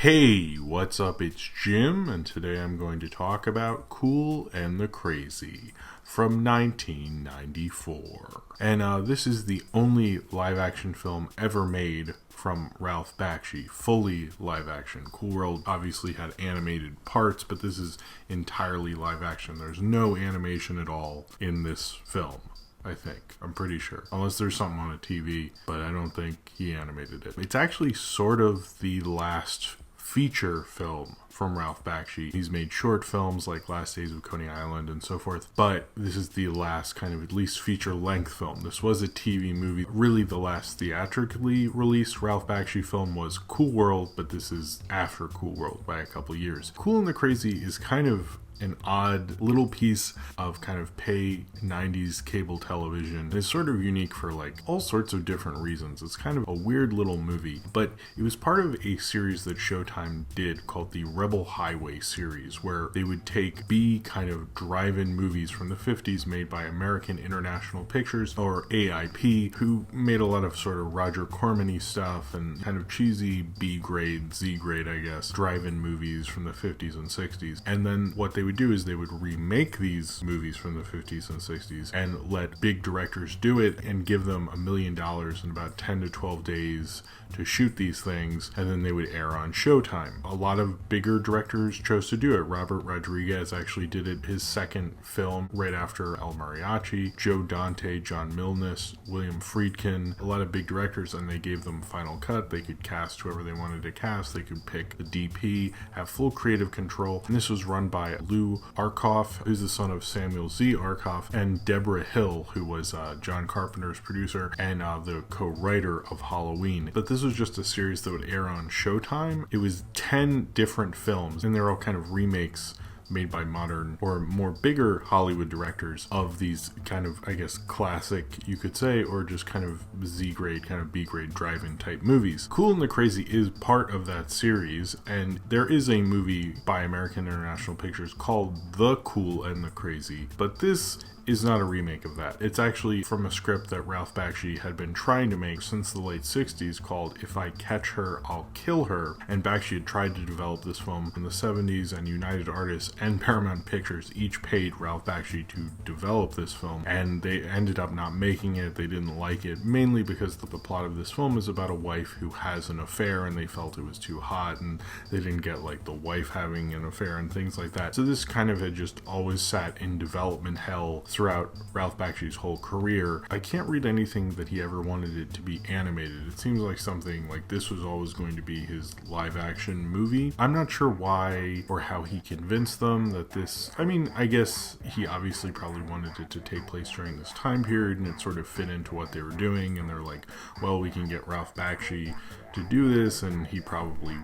Hey, what's up? It's Jim, and today I'm going to talk about Cool and the Crazy from 1994. And this is the only live action film ever made from Ralph Bakshi, fully live action. Cool World obviously had animated parts, but this is entirely live action. There's no animation at all in this film. I think. I'm pretty sure. Unless there's something on a TV, but I don't think he animated it. It's actually sort of the last feature film from Ralph Bakshi. He's made short films like Last Days of Coney Island and so forth, but this is the last kind of at least feature-length film. This was a TV movie. Really, the last theatrically released Ralph Bakshi film was Cool World, but this is after Cool World by a couple years. Cool and the Crazy is kind of an odd little piece of kind of pay 90s cable television. It's sort of unique for like all sorts of different reasons. It's kind of a weird little movie, but it was part of a series that Showtime did called the Rebel Highway series, where they would take B kind of drive-in movies from the 50s made by American International Pictures, or AIP, who made a lot of sort of Roger Corman-y stuff and kind of cheesy B grade, Z grade, I guess, drive-in movies from the 50s and 60s. And then what they would do is they would remake these movies from the 50s and 60s and let big directors do it and give them $1 million in about 10 to 12 days to shoot these things, and then they would air on Showtime. A lot of bigger directors chose to do it. Robert Rodriguez actually did it, his second film right after El Mariachi. Joe Dante, John Milnes, William Friedkin, a lot of big directors, and they gave them final cut. They could cast whoever they wanted to cast. They could pick the DP, have full creative control. And this was run by Lou Arkoff, who's the son of Samuel Z. Arkoff, and Deborah Hill, who was John Carpenter's producer and the co-writer of Halloween. But this was just a series that would air on Showtime. It was 10 different films, and they're all kind of remakes made by modern or more bigger Hollywood directors of these kind of, I guess, classic, you could say, or just kind of Z-grade, kind of B-grade drive-in type movies. Cool and the Crazy is part of that series, and there is a movie by American International Pictures called The Cool and the Crazy, but this is not a remake of that. It's actually from a script that Ralph Bakshi had been trying to make since the late 60s called If I Catch Her, I'll Kill Her. And Bakshi had tried to develop this film in the 70s, and United Artists and Paramount Pictures each paid Ralph Bakshi to develop this film, and they ended up not making it. They didn't like it, mainly because the plot of this film is about a wife who has an affair, and they felt it was too hot, and they didn't get like the wife having an affair and things like that. So this kind of had just always sat in development hell throughout Ralph Bakshi's whole career. I can't read anything that he ever wanted it to be animated. It seems like something like this was always going to be his live action movie. I'm not sure why or how he convinced them that this, I mean, I guess he obviously probably wanted it to take place during this time period and it sort of fit into what they were doing, and they're like, well, we can get Ralph Bakshi to do this, and he probably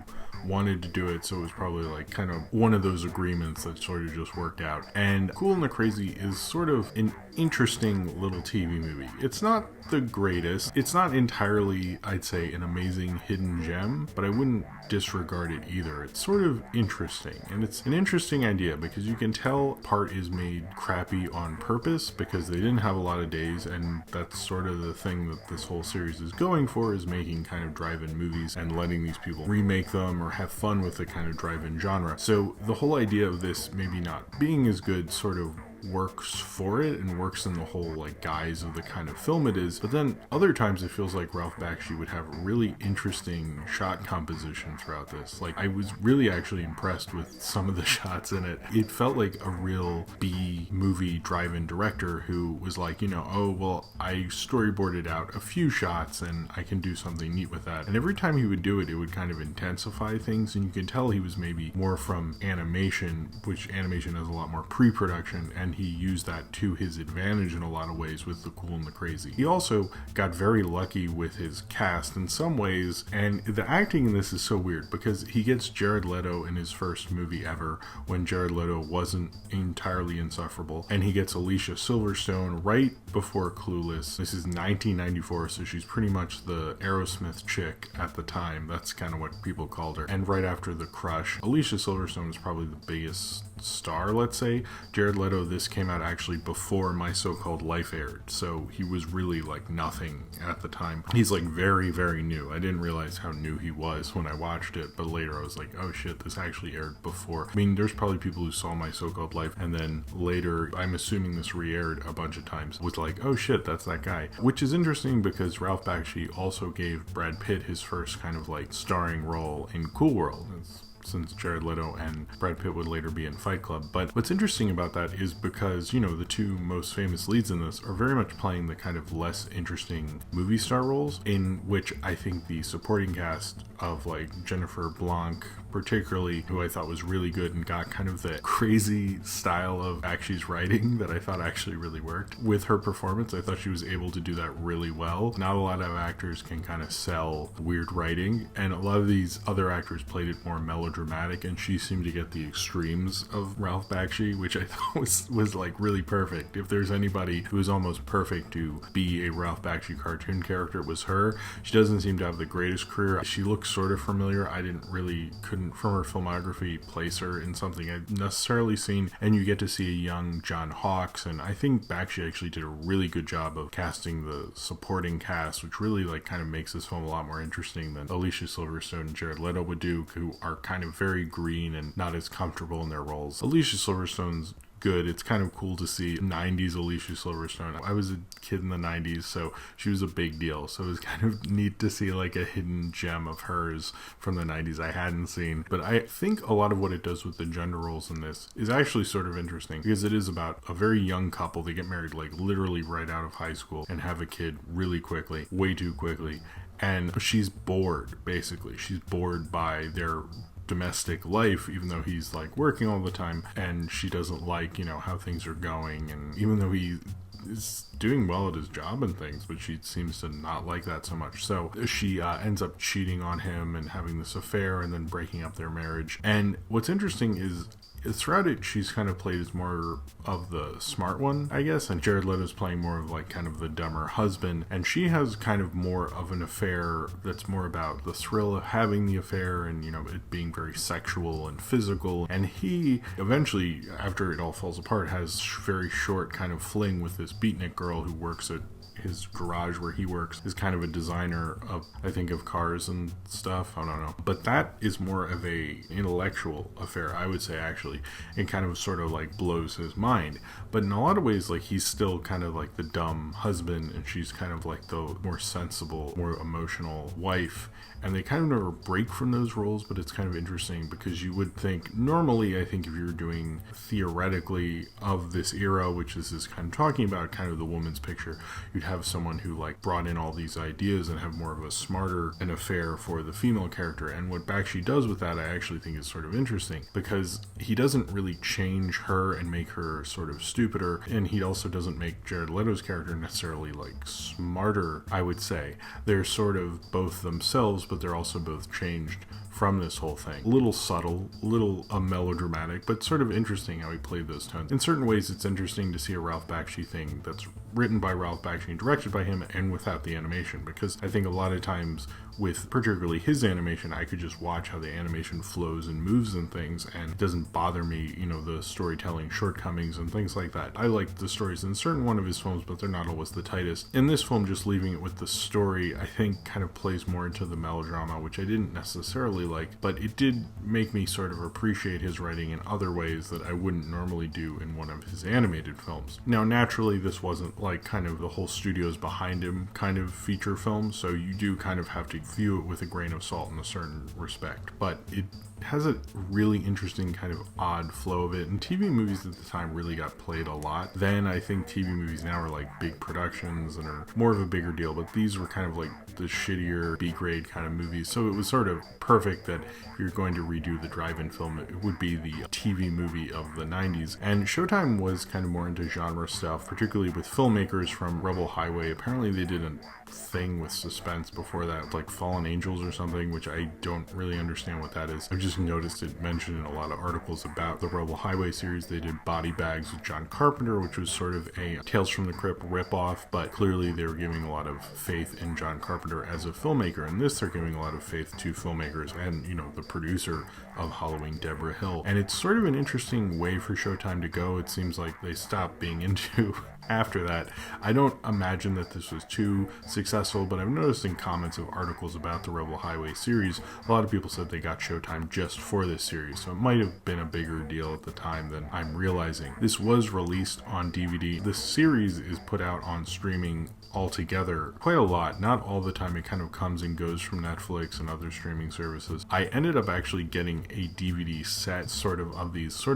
wanted to do it, so it was probably like kind of one of those agreements that sort of just worked out. And Cool and the Crazy is sort of an interesting little TV movie. It's not the greatest. It's not entirely, I'd say, an amazing hidden gem, but I wouldn't disregard it either. It's sort of interesting, and it's an interesting idea because you can tell part is made crappy on purpose because they didn't have a lot of days, and that's sort of the thing that this whole series is going for, is making kind of drive-in movies and letting these people remake them or have fun with the kind of drive-in genre. So the whole idea of this maybe not being as good sort of works for it and works in the whole like guise of the kind of film it is, but then other times it feels like Ralph Bakshi would have really interesting shot composition throughout this. Like, I was really actually impressed with some of the shots in it. It felt like a real B movie drive-in director who was like, you know, oh well, I storyboarded out a few shots and I can do something neat with that. And every time he would do it, it would kind of intensify things, and you could tell he was maybe more from animation, which animation has a lot more pre-production, and he used that to his advantage in a lot of ways with The Cool and the Crazy. He also got very lucky with his cast in some ways, and the acting in this is so weird because he gets Jared Leto in his first movie ever when Jared Leto wasn't entirely insufferable, and he gets Alicia Silverstone right before Clueless. This is 1994, so she's pretty much the Aerosmith chick at the time. That's kind of what people called her. And right after The Crush, Alicia Silverstone is probably the biggest star, let's say. Jared Leto this this came out actually before My So-Called Life aired, so he was really like nothing at the time. He's like very, very new. I didn't realize how new he was when I watched it, but later I was like, oh shit, this actually aired before. I mean, there's probably people who saw My So-Called Life and then later, I'm assuming this re-aired a bunch of times, was like, oh shit, that's that guy. Which is interesting because Ralph Bakshi also gave Brad Pitt his first kind of like starring role in Cool World, since Jared Leto and Brad Pitt would later be in Fight Club. But what's interesting about that is because, you know, the two most famous leads in this are very much playing the kind of less interesting movie star roles, in which I think the supporting cast of like Jennifer Blanc, particularly, who I thought was really good and got kind of the crazy style of Bakshi's writing that I thought actually really worked. With her performance, I thought she was able to do that really well. Not a lot of actors can kind of sell weird writing, and a lot of these other actors played it more melodramatic, and she seemed to get the extremes of Ralph Bakshi, which I thought was like really perfect. If there's anybody who is almost perfect to be a Ralph Bakshi cartoon character, it was her. She doesn't seem to have the greatest career. She looks sort of familiar. I couldn't from her filmography place her in something I've necessarily seen, and you get to see a young John Hawkes, and I think Bakshi actually did a really good job of casting the supporting cast, which really like kind of makes this film a lot more interesting than Alicia Silverstone and Jared Leto would do, who are kind of very green and not as comfortable in their roles. Alicia Silverstone's good. It's kind of cool to see 90s Alicia Silverstone. I was a kid in the 90s, so she was a big deal. So it was kind of neat to see like a hidden gem of hers from the 90s I hadn't seen. But I think a lot of what it does with the gender roles in this is actually sort of interesting, because it is about a very young couple. They get married like literally right out of high school and have a kid really quickly, way too quickly. And she's bored, basically. She's bored by their domestic life, even though he's like working all the time, and she doesn't like, you know, how things are going, and even though he is doing well at his job and things, but she seems to not like that so much. So she ends up cheating on him and having this affair and then breaking up their marriage. And what's interesting is throughout it, she's kind of played as more of the smart one, I guess, and Jared Leto's playing more of like kind of the dumber husband, and she has kind of more of an affair that's more about the thrill of having the affair and, you know, it being very sexual and physical. And he eventually, after it all falls apart, has very short kind of fling with this beatnik girl who works at his garage where he works, is kind of a designer of, I think, of cars and stuff. I don't know. But that is more of a intellectual affair, I would say, actually. It kind of sort of like blows his mind. But in a lot of ways, like, he's still kind of like the dumb husband, and she's kind of like the more sensible, more emotional wife. And they kind of never break from those roles, but it's kind of interesting because you would think, normally, I think if you're doing theoretically of this era, which is this kind of talking about kind of the woman's picture, you'd have someone who like brought in all these ideas and have more of a smarter an affair for the female character. And what Bakshi does with that, I actually think is sort of interesting, because he doesn't really change her and make her sort of stupider, and he also doesn't make Jared Leto's character necessarily like smarter, I would say. They're sort of both themselves, but they're also both changed from this whole thing. A little subtle, a little melodramatic, but sort of interesting how he played those tones. In certain ways, it's interesting to see a Ralph Bakshi thing that's written by Ralph Bakshi and directed by him, and without the animation, because I think a lot of times with particularly his animation, I could just watch how the animation flows and moves and things, and it doesn't bother me, you know, the storytelling shortcomings and things like that. I like the stories in certain one of his films, but they're not always the tightest. In this film, just leaving it with the story, I think kind of plays more into the melodrama, which I didn't necessarily like, but it did make me sort of appreciate his writing in other ways that I wouldn't normally do in one of his animated films. Now, naturally, this wasn't like kind of the whole studio's behind him kind of feature film, so you do kind of have to view it with a grain of salt in a certain respect, but it has a really interesting kind of odd flow of it, and TV movies at the time really got played a lot. Then I think TV movies now are like big productions and are more of a bigger deal, but these were kind of like the shittier B-grade kind of movies, so it was sort of perfect that if you're going to redo the drive-in film, it would be the TV movie of the 90s. And Showtime was kind of more into genre stuff, particularly with filmmakers from Rebel Highway. Apparently they did a thing with suspense before that, like Fallen Angels or something, which I don't really understand what that is. I've just noticed it mentioned in a lot of articles about the Rebel Highway series. They did Body Bags with John Carpenter, which was sort of a Tales from the Crypt ripoff, but clearly they were giving a lot of faith in John Carpenter as a filmmaker. And this, they're giving a lot of faith to filmmakers and, the producer of Halloween, Deborah Hill. And it's sort of an interesting way for Showtime to go. It seems like they stopped being into after that. I don't imagine that this was too successful, but I've noticed in comments of articles about the Rebel Highway series, a lot of people said they got Showtime just for this series, so it might have been a bigger deal at the time than I'm realizing. This was released on DVD. This series is put out on streaming altogether quite a lot. Not all the time. It kind of comes and goes from Netflix and other streaming services. I ended up actually getting a DVD set of these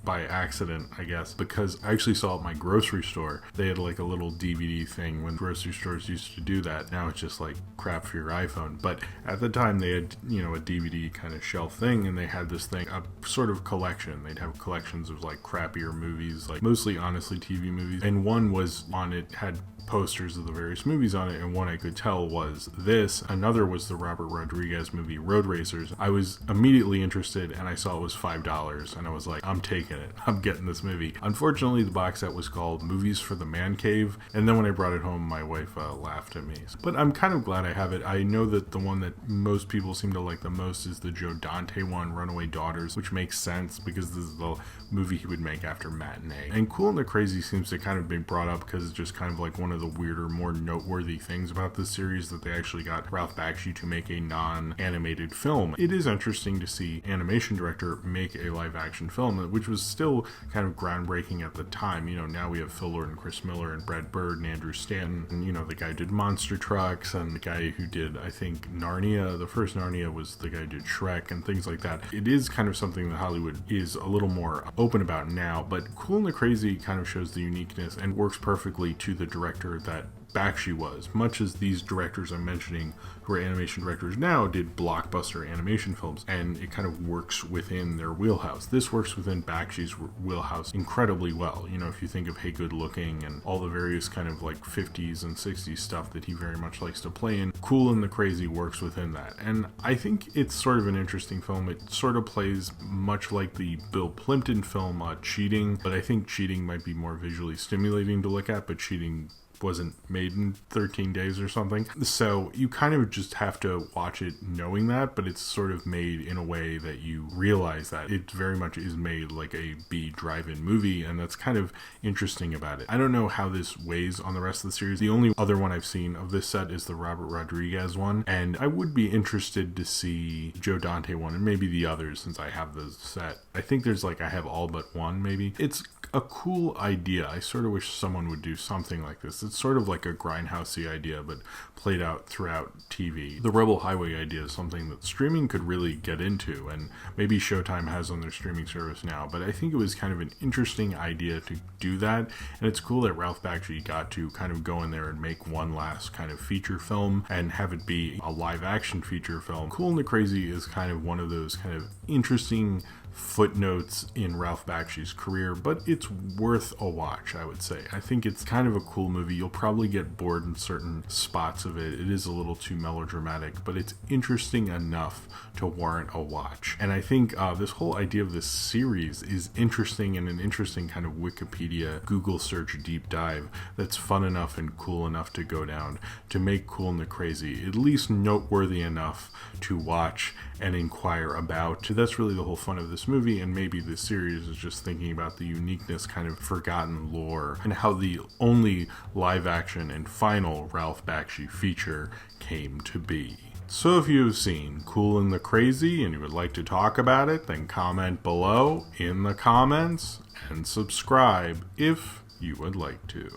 by accident, I guess, because I actually saw at my grocery store, they had like a little DVD thing when grocery stores used to do that. Now it's just like crap for your iPhone. But at the time they had, a DVD kind of shelf thing, and they had this thing, a sort of collection. They'd have collections of like crappier movies, like mostly honestly TV movies. And one was on it, had posters of the various movies on it, and one I could tell was this. Another was the Robert Rodriguez movie Road Racers. I was immediately interested, and I saw it was $5, and I was like, I'm taking it. I'm getting this movie. Unfortunately, the box set was called Movies for the Man Cave, and then when I brought it home, my wife laughed at me. But I'm kind of glad I have it. I know that the one that most people seem to like the most is the Joe Dante one, Runaway Daughters, which makes sense because this is the movie he would make after Matinee. And Cool and the Crazy seems to kind of be brought up because it's just kind of like one of the weirder, more noteworthy things about this series, that they actually got Ralph Bakshi to make a non-animated film. It is interesting to see animation director make a live-action film, which was still kind of groundbreaking at the time. Now we have Phil Lord and Chris Miller and Brad Bird and Andrew Stanton, and the guy who did Monster Trucks, and the guy who did, I think, Narnia. The first Narnia was the guy who did Shrek and things like that. It is kind of something that Hollywood is a little more open about now, but Cool and the Crazy kind of shows the uniqueness and works perfectly to the director that Bakshi was, much as these directors I'm mentioning who are animation directors now did blockbuster animation films, and it kind of works within their wheelhouse. This works within Bakshi's wheelhouse incredibly well. If you think of Hey Good Looking and all the various kind of like 50s and 60s stuff that he very much likes to play in, Cool and the Crazy works within that. And I think it's sort of an interesting film. It sort of plays much like the Bill Plimpton film Cheating, but I think Cheating might be more visually stimulating to look at, but Cheating wasn't made in 13 days or something. So you kind of just have to watch it knowing that, but it's sort of made in a way that you realize that it very much is made like a B drive-in movie, and that's kind of interesting about it. I don't know how this weighs on the rest of the series. The only other one I've seen of this set is the Robert Rodriguez one, and I would be interested to see Joe Dante one and maybe the others since I have the set. I think there's I have all but one maybe. It's a cool idea. I sort of wish someone would do something like this. It's sort of like a grindhousey idea, but played out throughout TV. The Rebel Highway idea is something that streaming could really get into, and maybe Showtime has on their streaming service now, but I think it was kind of an interesting idea to do that, and it's cool that Ralph Bakshi got to kind of go in there and make one last kind of feature film and have it be a live action feature film. Cool and the Crazy is kind of one of those kind of interesting footnotes in Ralph Bakshi's career, but it's worth a watch, I would say. I think it's kind of a cool movie. You'll probably get bored in certain spots of it. It is a little too melodramatic, but it's interesting enough to warrant a watch. And I think this whole idea of this series is interesting, and an interesting kind of Wikipedia, Google search deep dive that's fun enough and cool enough to go down to make Cool and the Crazy at least noteworthy enough to watch and inquire about. That's really the whole fun of this movie, and maybe this series is just thinking about the uniqueness, kind of forgotten lore, and how the only live action and final Ralph Bakshi feature came to be. So if you've seen Cool and the Crazy and you would like to talk about it, then comment below in the comments and subscribe if you would like to.